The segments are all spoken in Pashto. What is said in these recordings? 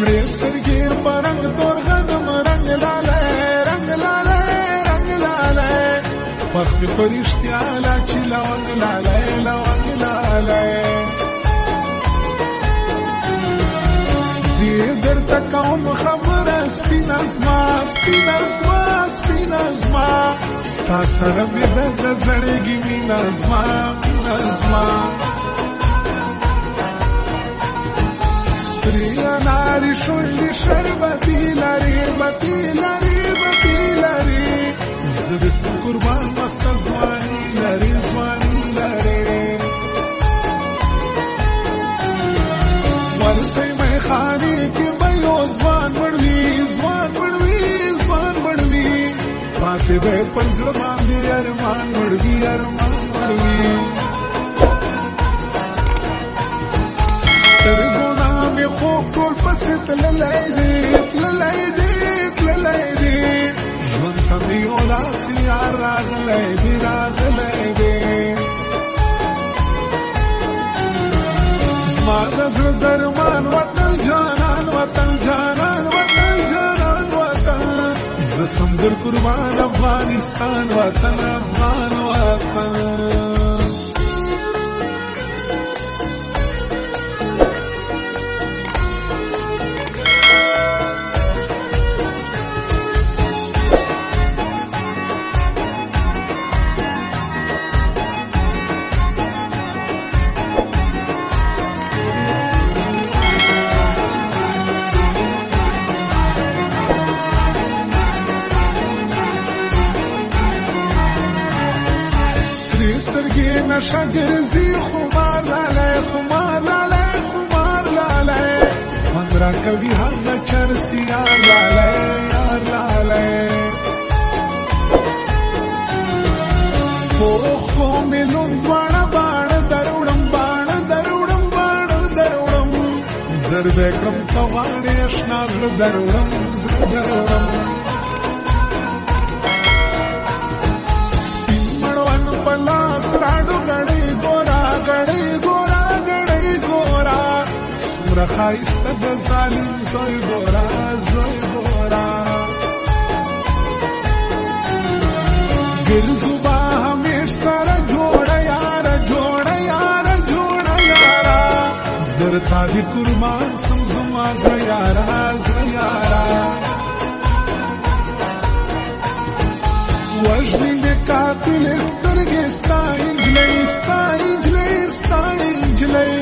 مړې سترګې په رنګ تور غنم رنګ لالی رنګ لالی رنګ لالی وخت مې په رښتیا لا چې لونګ لالی لونګ لالی زه درته کوم خبره سپینه زما سپینه زما سپینه زما ستا سره مې د زړګي مینه زما مینه زما سرې انارې شونډې شربتي لري بتي لري بتي لري زه د سم قربان مسته ځواني لري ځواني لري ورسئ میخانې کې به یو ځوان مړ وي ځوان مړ وي ځوان مړ وي پاتې به یې پر زړه باندې ارمان مړ وي ارمان مړ وي سترګو نه مې خوب ټول پسې تللی دی تللی دی تللی دی ژوند ته مې یو داسې یار راغلی دی راغلی دی زما د زړه درمان وطن جانان وطن جانان وطن جانان وطن زه سم در قربان افغانستان وطن افغان وطن سترګې نشه ګرځي خمار لالی خمار لالی خمار لالی خوند راکوي هغه چرسي یار لالی یار لالی پوښتو مې لوند باڼه باڼه دروړم باڼه دروړم باڼه دروړم در به کړم ته غاړې اشنا زړه دروړم زړه دروړم پلاس راډو غړې ګورا غړې ګورا غړې ګورا سمره خایسته د ظالم زوی ګورا زوی ګورا ګرځو با همیش سره جوړه یار جوړه یار جوړه یارا درته دې قربان سم زما زړه یارا زړه یارا وژنې مې قاتل سترګې ستا انجلۍ ستا انجلۍ ستا انجلۍ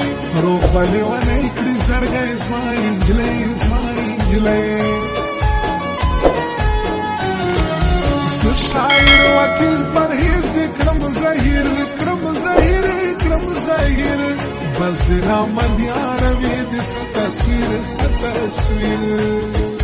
روغ به لیونی کړي زړګی زما انجلۍ زما انجلۍ زه شاعر وکیل پرهیز دې کړم زهیر کړم زهیر کړم زهیر بس دې نامدیاروي دې څه تصویر څه تصویر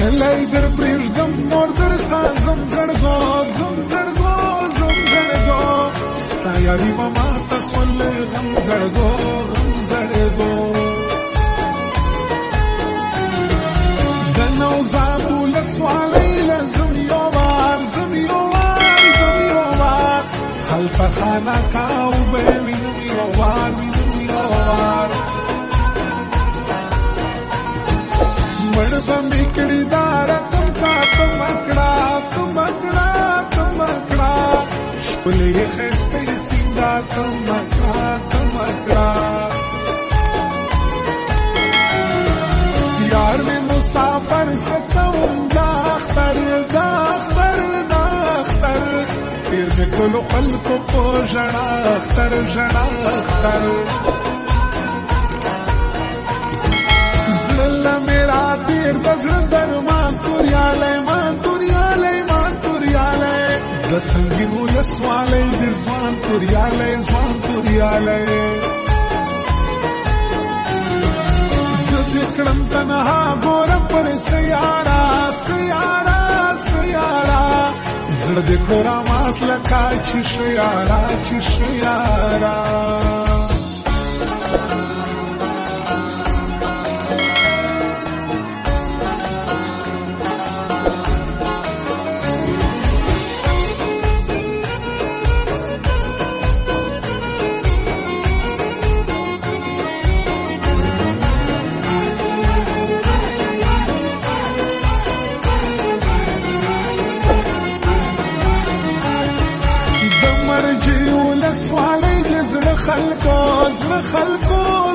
کلی در پرېږدم نور در سازم زړګو زم زړګو زم زړګو ستا یاري به ماته سولې غم زړګو غم زړګو د نوزاد ولسوالۍ له زم یو وار زم یو وار زم یو وار هلته خانقاه به یې وینم یو وار وینم یو وار مړ به مې کړي دا رقم تا ته مکړه ته مکړه ته مکړه ښکلې یې ښایسته یې سینګار ته مکړه ته مکړه یار مې مسافر ستوم دا اختر دا اختر دا اختر تېر مې ټولو خلکو په ژړا اختر ژړا اختر زړه مې را تېر د زړه درمان توریالی مان توریالی مان توریالی د سنګین ولسوالۍ د ځوان توریالی ځوان توریالی زه دې کړم تنها ګورم پر سیارا سیارا سیارا زړه دې کرامات لکه چې شیارا چې شیارا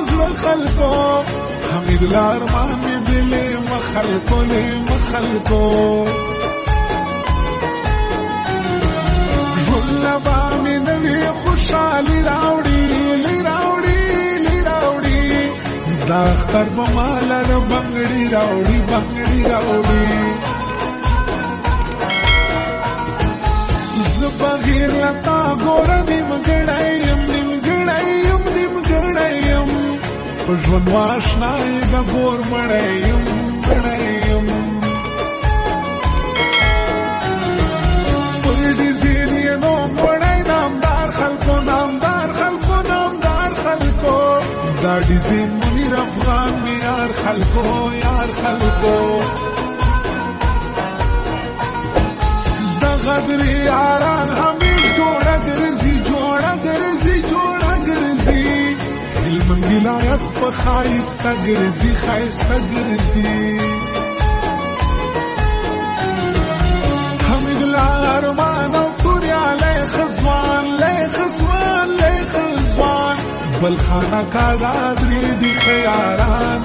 زړه خلکو حمید الارمان می دلې مخلکو له مخلکو ژوند با می نوې خوشالي راوړي دا اختر به مال بنګړي راوړي زبغیر لتا ګور نیم ګړایم ژوند واشنای د ګور مړیم پر دې زینې نو مړای نامدار خلکو دا ډیزین منیر افغان می یار خلکو د غدر یاران همیش جوړه ګرځي هلمند ولایت په ښایسته ګرځي حمید الارمان او توریالی خزوان بل خانه کا دا درې دي خیاران